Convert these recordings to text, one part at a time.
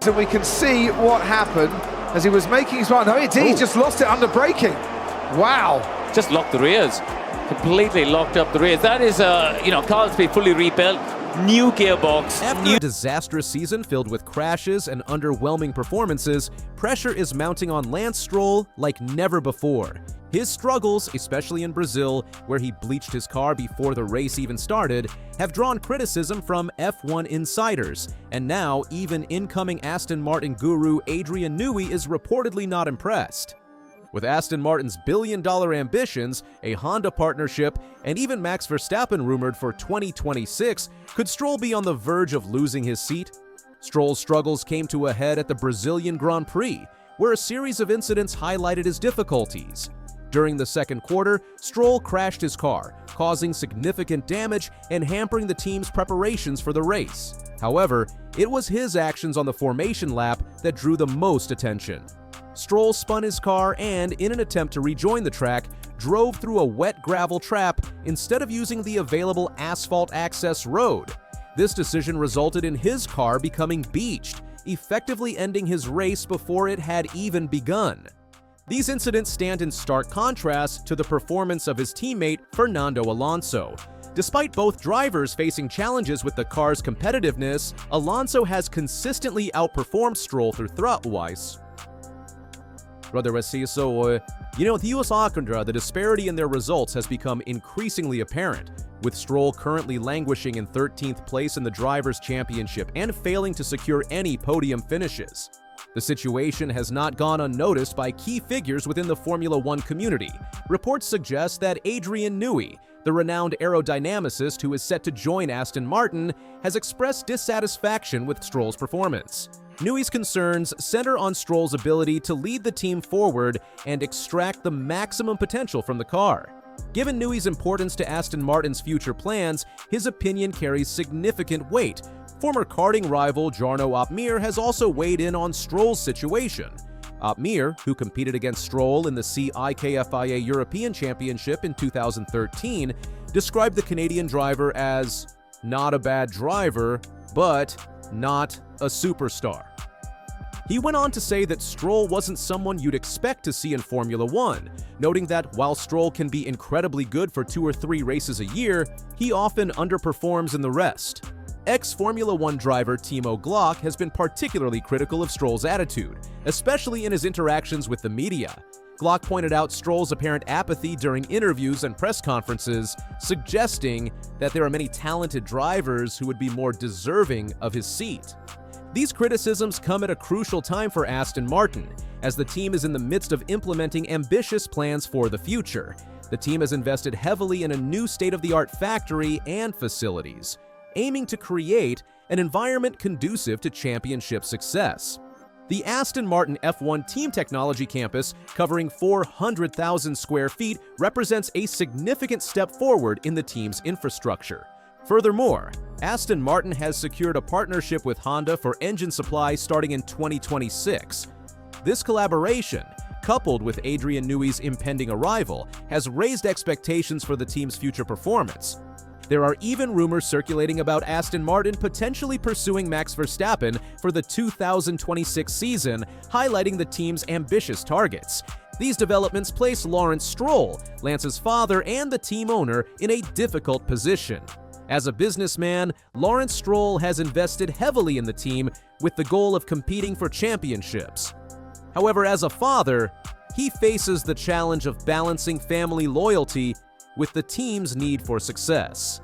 And we can see what happened as he was making his run. No, he just lost it under braking. Wow. Just locked the rears. Completely locked up the rears. That is, car to be fully rebuilt. New gearbox. After a disastrous season filled with crashes and underwhelming performances, pressure is mounting on Lance Stroll like never before. His struggles, especially in Brazil, where he bleached his car before the race even started, have drawn criticism from F1 insiders, and now even incoming Aston Martin guru Adrian Newey is reportedly not impressed. With Aston Martin's billion-dollar ambitions, a Honda partnership, and even Max Verstappen rumored for 2026, could Stroll be on the verge of losing his seat? Stroll's struggles came to a head at the Brazilian Grand Prix, where a series of incidents highlighted his difficulties. During the second quarter, Stroll crashed his car, causing significant damage and hampering the team's preparations for the race. However, it was his actions on the formation lap that drew the most attention. Stroll spun his car and, in an attempt to rejoin the track, drove through a wet gravel trap instead of using the available asphalt access road. This decision resulted in his car becoming beached, effectively ending his race before it had even begun. These incidents stand in stark contrast to the performance of his teammate Fernando Alonso. Despite both drivers facing challenges with the car's competitiveness, Alonso has consistently outperformed Stroll through throughout-wise. The disparity in their results has become increasingly apparent, with Stroll currently languishing in 13th place in the Drivers' Championship and failing to secure any podium finishes. The situation has not gone unnoticed by key figures within the Formula One community. Reports suggest that Adrian Newey, the renowned aerodynamicist who is set to join Aston Martin, has expressed dissatisfaction with Stroll's performance. Newey's concerns center on Stroll's ability to lead the team forward and extract the maximum potential from the car. Given Newey's importance to Aston Martin's future plans, his opinion carries significant weight. Former karting rival Jarno Opmeer has also weighed in on Stroll's situation. Opmeer, who competed against Stroll in the CIKFIA European Championship in 2013, described the Canadian driver as not a bad driver, but not a superstar. He went on to say that Stroll wasn't someone you'd expect to see in Formula One, noting that while Stroll can be incredibly good for 2 or 3 races a year, he often underperforms in the rest. Ex-Formula One driver Timo Glock has been particularly critical of Stroll's attitude, especially in his interactions with the media. Glock pointed out Stroll's apparent apathy during interviews and press conferences, suggesting that there are many talented drivers who would be more deserving of his seat. These criticisms come at a crucial time for Aston Martin, as the team is in the midst of implementing ambitious plans for the future. The team has invested heavily in a new state-of-the-art factory and facilities, aiming to create an environment conducive to championship success. The Aston Martin F1 Team Technology Campus, covering 400,000 square feet, represents a significant step forward in the team's infrastructure. Furthermore, Aston Martin has secured a partnership with Honda for engine supply starting in 2026. This collaboration, coupled with Adrian Newey's impending arrival, has raised expectations for the team's future performance. There are even rumors circulating about Aston Martin potentially pursuing Max Verstappen for the 2026 season, highlighting the team's ambitious targets. These developments place Lance Stroll, Lance's father and the team owner, in a difficult position. As a businessman, Lance Stroll has invested heavily in the team with the goal of competing for championships. However, as a father, he faces the challenge of balancing family loyalty with the team's need for success.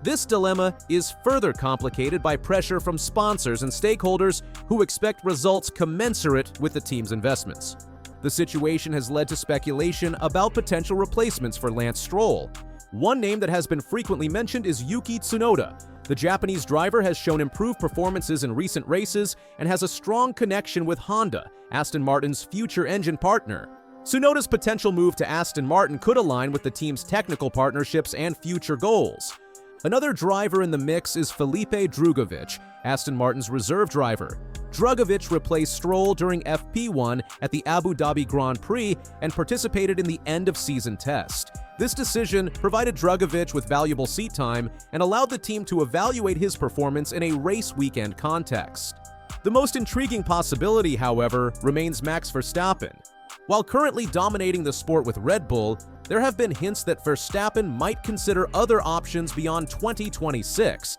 This dilemma is further complicated by pressure from sponsors and stakeholders who expect results commensurate with the team's investments. The situation has led to speculation about potential replacements for Lance Stroll. One name that has been frequently mentioned is Yuki Tsunoda. The Japanese driver has shown improved performances in recent races and has a strong connection with Honda, Aston Martin's future engine partner. Tsunoda's potential move to Aston Martin could align with the team's technical partnerships and future goals. Another driver in the mix is Felipe Drugovich, Aston Martin's reserve driver. Drugovich replaced Stroll during FP1 at the Abu Dhabi Grand Prix and participated in the end-of-season test. This decision provided Drugovich with valuable seat time and allowed the team to evaluate his performance in a race weekend context. The most intriguing possibility, however, remains Max Verstappen. While currently dominating the sport with Red Bull, there have been hints that Verstappen might consider other options beyond 2026.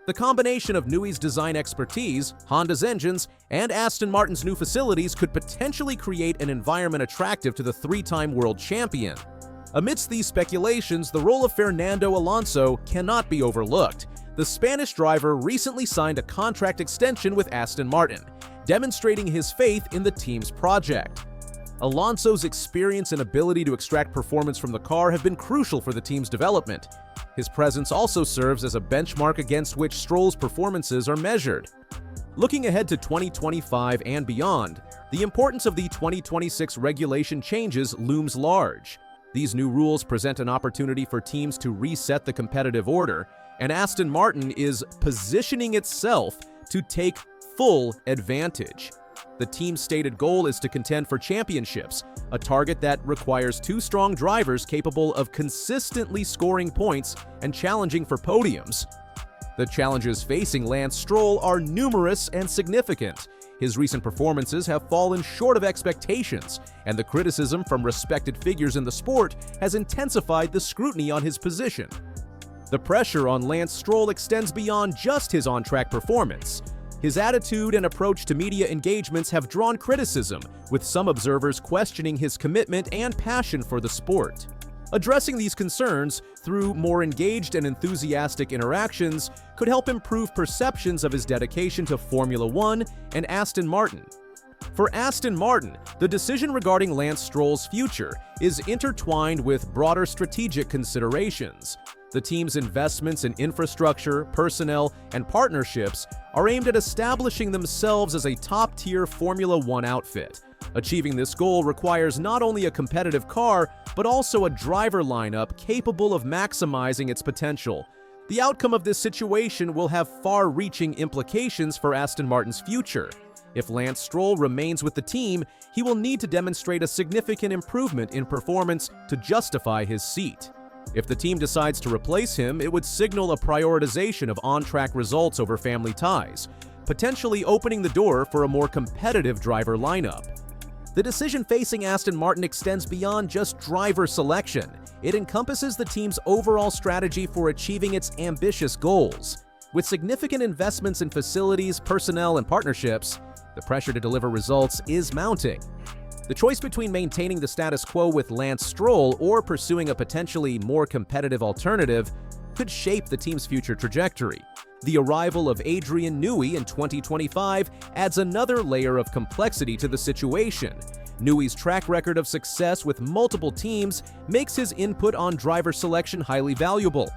The combination of Newey's design expertise, Honda's engines, and Aston Martin's new facilities could potentially create an environment attractive to the three-time world champion. Amidst these speculations, the role of Fernando Alonso cannot be overlooked. The Spanish driver recently signed a contract extension with Aston Martin, demonstrating his faith in the team's project. Alonso's experience and ability to extract performance from the car have been crucial for the team's development. His presence also serves as a benchmark against which Stroll's performances are measured. Looking ahead to 2025 and beyond, the importance of the 2026 regulation changes looms large. These new rules present an opportunity for teams to reset the competitive order, and Aston Martin is positioning itself to take full advantage. The team's stated goal is to contend for championships, a target that requires two strong drivers capable of consistently scoring points and challenging for podiums. The challenges facing Lance Stroll are numerous and significant. His recent performances have fallen short of expectations, and the criticism from respected figures in the sport has intensified the scrutiny on his position. The pressure on Lance Stroll extends beyond just his on-track performance. His attitude and approach to media engagements have drawn criticism, with some observers questioning his commitment and passion for the sport. Addressing these concerns through more engaged and enthusiastic interactions could help improve perceptions of his dedication to Formula One and Aston Martin. For Aston Martin, the decision regarding Lance Stroll's future is intertwined with broader strategic considerations. The team's investments in infrastructure, personnel, and partnerships are aimed at establishing themselves as a top-tier Formula One outfit. Achieving this goal requires not only a competitive car, but also a driver lineup capable of maximizing its potential. The outcome of this situation will have far-reaching implications for Aston Martin's future. If Lance Stroll remains with the team, he will need to demonstrate a significant improvement in performance to justify his seat. If the team decides to replace him, it would signal a prioritization of on-track results over family ties, potentially opening the door for a more competitive driver lineup. The decision facing Aston Martin extends beyond just driver selection. It encompasses the team's overall strategy for achieving its ambitious goals. With significant investments in facilities, personnel, and partnerships, the pressure to deliver results is mounting. The choice between maintaining the status quo with Lance Stroll or pursuing a potentially more competitive alternative could shape the team's future trajectory. The arrival of Adrian Newey in 2025 adds another layer of complexity to the situation. Newey's track record of success with multiple teams makes his input on driver selection highly valuable.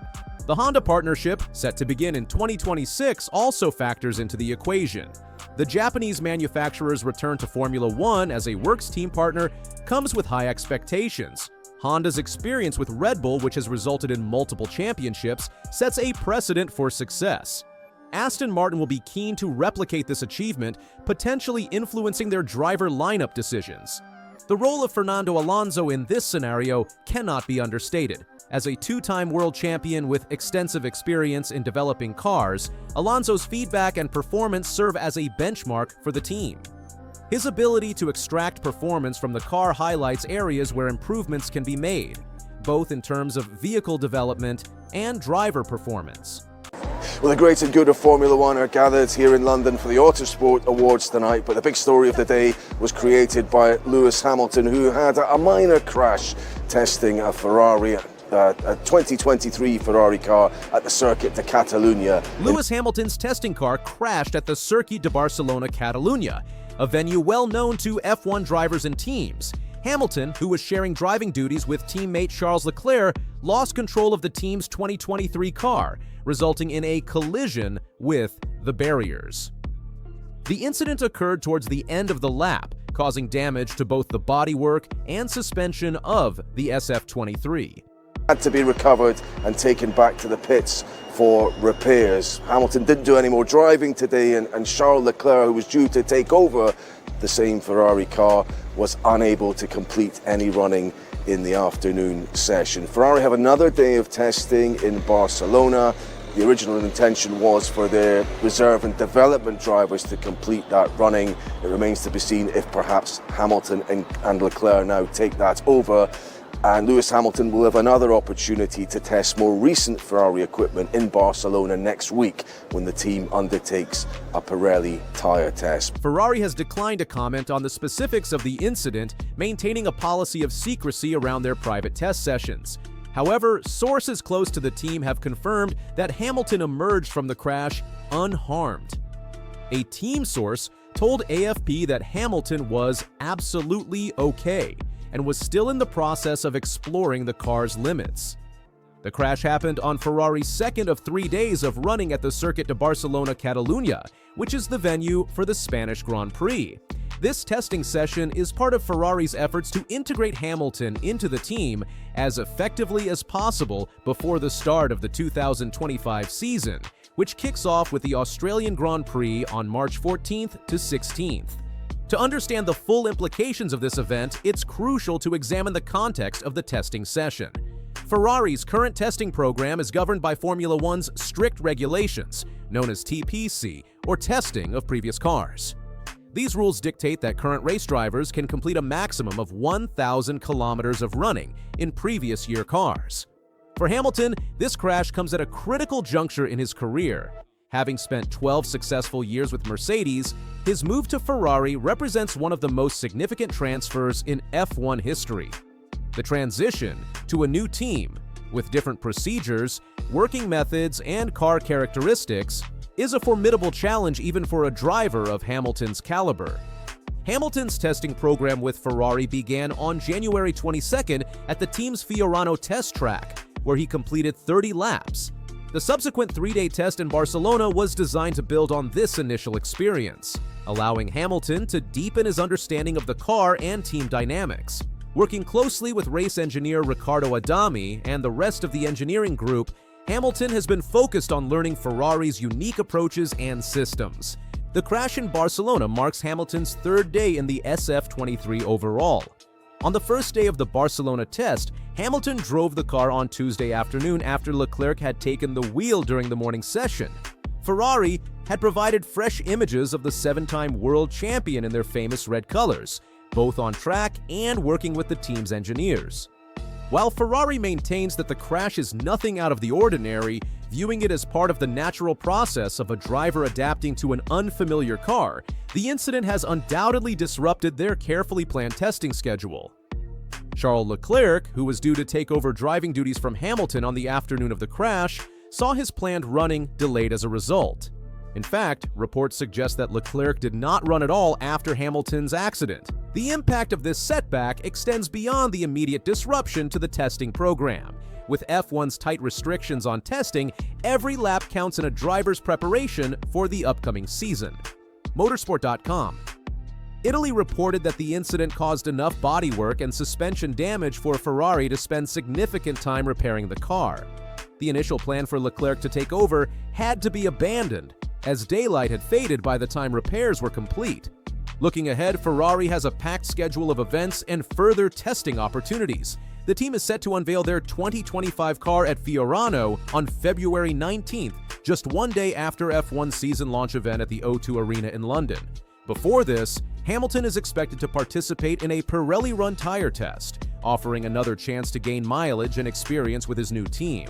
The Honda partnership, set to begin in 2026, also factors into the equation. The Japanese manufacturer's return to Formula One as a works team partner comes with high expectations. Honda's experience with Red Bull, which has resulted in multiple championships, sets a precedent for success. Aston Martin will be keen to replicate this achievement, potentially influencing their driver lineup decisions. The role of Fernando Alonso in this scenario cannot be understated. As a two-time world champion with extensive experience in developing cars, Alonso's feedback and performance serve as a benchmark for the team. His ability to extract performance from the car highlights areas where improvements can be made, both in terms of vehicle development and driver performance. Well, the great and good of Formula One are gathered here in London for the Autosport Awards tonight, but the big story of the day was created by Lewis Hamilton, who had a minor crash testing a Ferrari, a 2023 Ferrari car at the Circuit de Catalunya. Lewis Hamilton's testing car crashed at the Circuit de Barcelona Catalunya, a venue well known to F1 drivers and teams. Hamilton, who was sharing driving duties with teammate Charles Leclerc, lost control of the team's 2023 car, resulting in a collision with the barriers. The incident occurred towards the end of the lap, causing damage to both the bodywork and suspension of the SF23. Had to be recovered and taken back to the pits for repairs. Hamilton didn't do any more driving today, and Charles Leclerc, who was due to take over the same Ferrari car, was unable to complete any running in the afternoon session. Ferrari have another day of testing in Barcelona. The original intention was for the reserve and development drivers to complete that running. It remains to be seen if perhaps Hamilton and Leclerc now take that over. And Lewis Hamilton will have another opportunity to test more recent Ferrari equipment in Barcelona next week when the team undertakes a Pirelli tyre test. Ferrari has declined to comment on the specifics of the incident, maintaining a policy of secrecy around their private test sessions. However, sources close to the team have confirmed that Hamilton emerged from the crash unharmed. A team source told AFP that Hamilton was absolutely okay and was still in the process of exploring the car's limits. The crash happened on Ferrari's second of 3 days of running at the Circuit de Barcelona-Catalunya, which is the venue for the Spanish Grand Prix. This testing session is part of Ferrari's efforts to integrate Hamilton into the team as effectively as possible before the start of the 2025 season, which kicks off with the Australian Grand Prix on March 14th to 16th. To understand the full implications of this event, it's crucial to examine the context of the testing session. Ferrari's current testing program is governed by Formula One's strict regulations, known as TPC, or testing of previous cars. These rules dictate that current race drivers can complete a maximum of 1,000 kilometers of running in previous year cars. For Hamilton, this crash comes at a critical juncture in his career. Having spent 12 successful years with Mercedes, his move to Ferrari represents one of the most significant transfers in F1 history. The transition to a new team, with different procedures, working methods, and car characteristics, is a formidable challenge even for a driver of Hamilton's caliber. Hamilton's testing program with Ferrari began on January 22nd at the team's Fiorano test track, where he completed 30 laps. The subsequent 3-day test in Barcelona was designed to build on this initial experience, allowing Hamilton to deepen his understanding of the car and team dynamics. Working closely with race engineer Riccardo Adami and the rest of the engineering group, Hamilton has been focused on learning Ferrari's unique approaches and systems. The crash in Barcelona marks Hamilton's third day in the SF23 overall. On the first day of the Barcelona test, Hamilton drove the car on Tuesday afternoon after Leclerc had taken the wheel during the morning session. Ferrari had provided fresh images of the 7-time world champion in their famous red colors, both on track and working with the team's engineers. While Ferrari maintains that the crash is nothing out of the ordinary, viewing it as part of the natural process of a driver adapting to an unfamiliar car, the incident has undoubtedly disrupted their carefully planned testing schedule. Charles Leclerc, who was due to take over driving duties from Hamilton on the afternoon of the crash, saw his planned running delayed as a result. In fact, reports suggest that Leclerc did not run at all after Hamilton's accident. The impact of this setback extends beyond the immediate disruption to the testing program. With F1's tight restrictions on testing, every lap counts in a driver's preparation for the upcoming season. Motorsport.com. Italy reported that the incident caused enough bodywork and suspension damage for Ferrari to spend significant time repairing the car. The initial plan for Leclerc to take over had to be abandoned, as daylight had faded by the time repairs were complete. Looking ahead, Ferrari has a packed schedule of events and further testing opportunities. The team is set to unveil their 2025 car at Fiorano on February 19th, just 1 day after F1's season launch event at the O2 Arena in London. Before this, Hamilton is expected to participate in a Pirelli-run tire test, offering another chance to gain mileage and experience with his new team.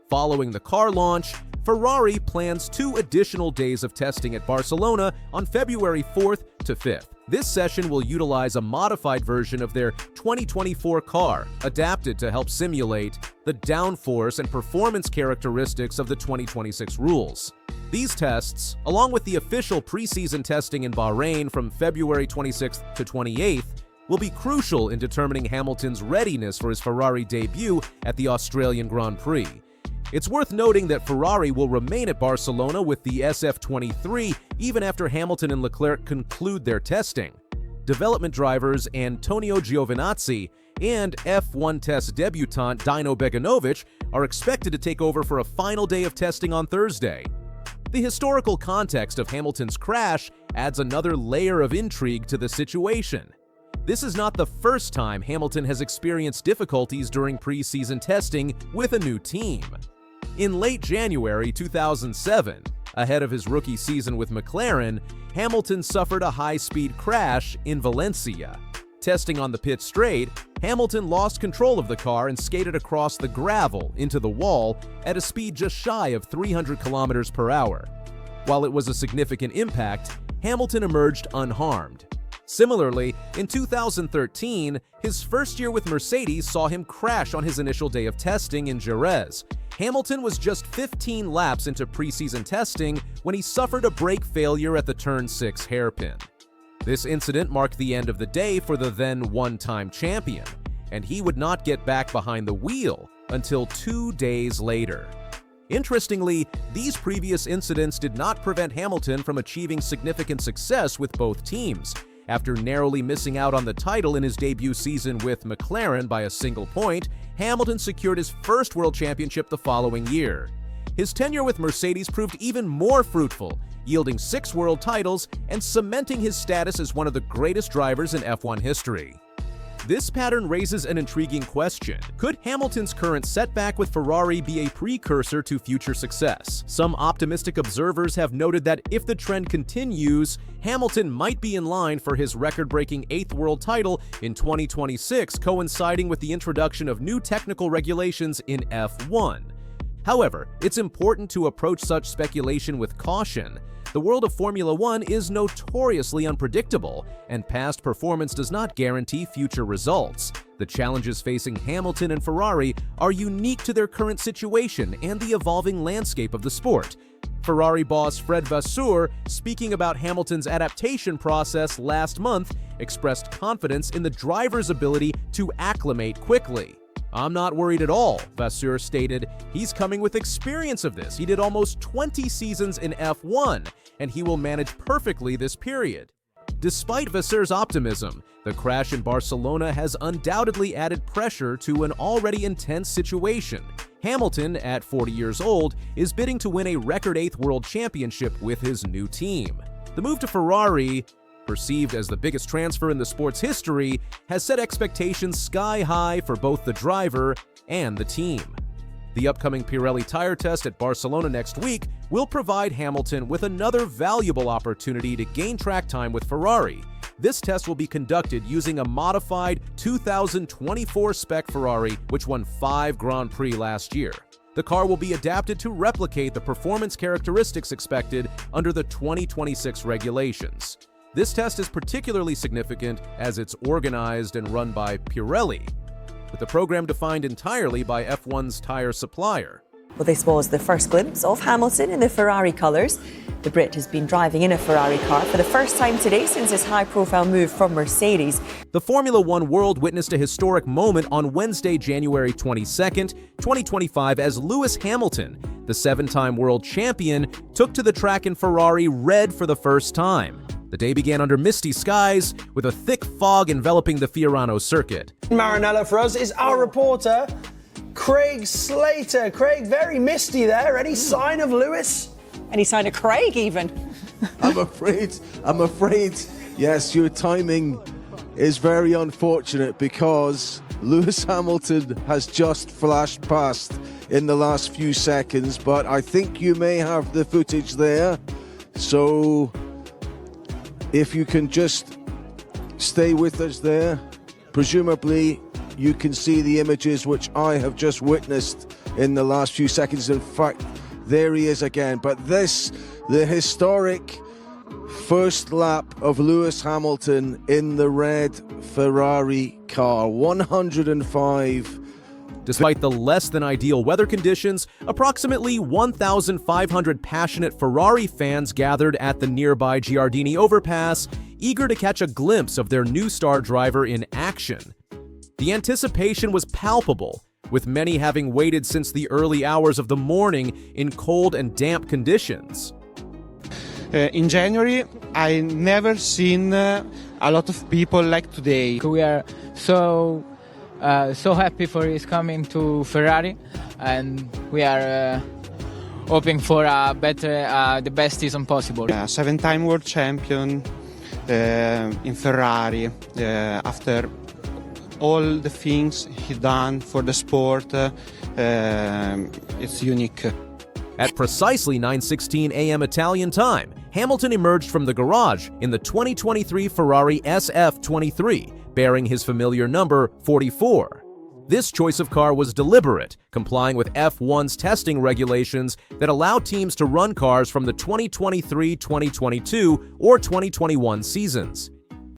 Following the car launch, Ferrari plans 2 additional days of testing at Barcelona on February 4th to 5th. This session will utilize a modified version of their 2024 car, adapted to help simulate the downforce and performance characteristics of the 2026 rules. These tests, along with the official preseason testing in Bahrain from February 26th to 28th, will be crucial in determining Hamilton's readiness for his Ferrari debut at the Australian Grand Prix. It's worth noting that Ferrari will remain at Barcelona with the SF23 even after Hamilton and Leclerc conclude their testing. Development drivers Antonio Giovinazzi and F1 test debutant Dino Beganovic are expected to take over for a final day of testing on Thursday. The historical context of Hamilton's crash adds another layer of intrigue to the situation. This is not the first time Hamilton has experienced difficulties during preseason testing with a new team. In late January 2007, ahead of his rookie season with McLaren, Hamilton suffered a high-speed crash in Valencia. Testing on the pit straight, Hamilton lost control of the car and skated across the gravel into the wall at a speed just shy of 300 kilometers per hour. While it was a significant impact, Hamilton emerged unharmed. Similarly, in 2013, his first year with Mercedes saw him crash on his initial day of testing in Jerez. Hamilton was just 15 laps into preseason testing when he suffered a brake failure at the Turn 6 hairpin. This incident marked the end of the day for the then one-time champion, and he would not get back behind the wheel until 2 days later. Interestingly, these previous incidents did not prevent Hamilton from achieving significant success with both teams. After narrowly missing out on the title in his debut season with McLaren by a single point, Hamilton secured his first World Championship the following year. His tenure with Mercedes proved even more fruitful, yielding 6 world titles and cementing his status as one of the greatest drivers in F1 history. This pattern raises an intriguing question. Could Hamilton's current setback with Ferrari be a precursor to future success? Some optimistic observers have noted that if the trend continues, Hamilton might be in line for his record-breaking 8th world title in 2026, coinciding with the introduction of new technical regulations in F1. However, it's important to approach such speculation with caution. The world of Formula One is notoriously unpredictable, and past performance does not guarantee future results. The challenges facing Hamilton and Ferrari are unique to their current situation and the evolving landscape of the sport. Ferrari boss Fred Vasseur, speaking about Hamilton's adaptation process last month, expressed confidence in the driver's ability to acclimate quickly. "I'm not worried at all," Vasseur stated. "He's coming with experience of this. He did almost 20 seasons in F1, and he will manage perfectly this period." Despite Vasseur's optimism, the crash in Barcelona has undoubtedly added pressure to an already intense situation. Hamilton, at 40 years old, is bidding to win a record 8th world championship with his new team. The move to Ferrari, perceived as the biggest transfer in the sport's history, has set expectations sky high for both the driver and the team. The upcoming Pirelli tire test at Barcelona next week will provide Hamilton with another valuable opportunity to gain track time with Ferrari. This test will be conducted using a modified 2024 spec Ferrari, which won 5 Grand Prix last year. The car will be adapted to replicate the performance characteristics expected under the 2026 regulations. This test is particularly significant as it's organized and run by Pirelli, with the program defined entirely by F1's tire supplier. Well, this was the first glimpse of Hamilton in the Ferrari colours. The Brit has been driving in a Ferrari car for the first time today since his high-profile move from Mercedes. The Formula One world witnessed a historic moment on Wednesday, January 22nd, 2025, as Lewis Hamilton, the 7-time world champion, took to the track in Ferrari red for the first time. The day began under misty skies, with a thick fog enveloping the Fiorano circuit. Maranello for us is our reporter, Craig Slater. Craig, very misty there. Any sign of Lewis? Any sign of Craig, even? I'm afraid, yes, your timing is very unfortunate because Lewis Hamilton has just flashed past in the last few seconds, but I think you may have the footage there. So if you can just stay with us there, presumably you can see the images which I have just witnessed in the last few seconds. In fact, there he is again. But this, the historic first lap of Lewis Hamilton in the red Ferrari car, 105. Despite the less than ideal weather conditions, approximately 1,500 passionate Ferrari fans gathered at the nearby Giardini overpass, eager to catch a glimpse of their new star driver in action. The anticipation was palpable, with many having waited since the early hours of the morning in cold and damp conditions. In January, I never seen a lot of people like today. We are so happy for his coming to Ferrari, and we are hoping for the best season possible. 7-time world champion in Ferrari. After all the things he done for the sport, It's unique. At precisely 9:16 a.m. Italian time, Hamilton emerged from the garage in the 2023 Ferrari SF23, bearing his familiar number 44. This choice of car was deliberate, complying with F1's testing regulations that allow teams to run cars from the 2023, 2022, or 2021 seasons.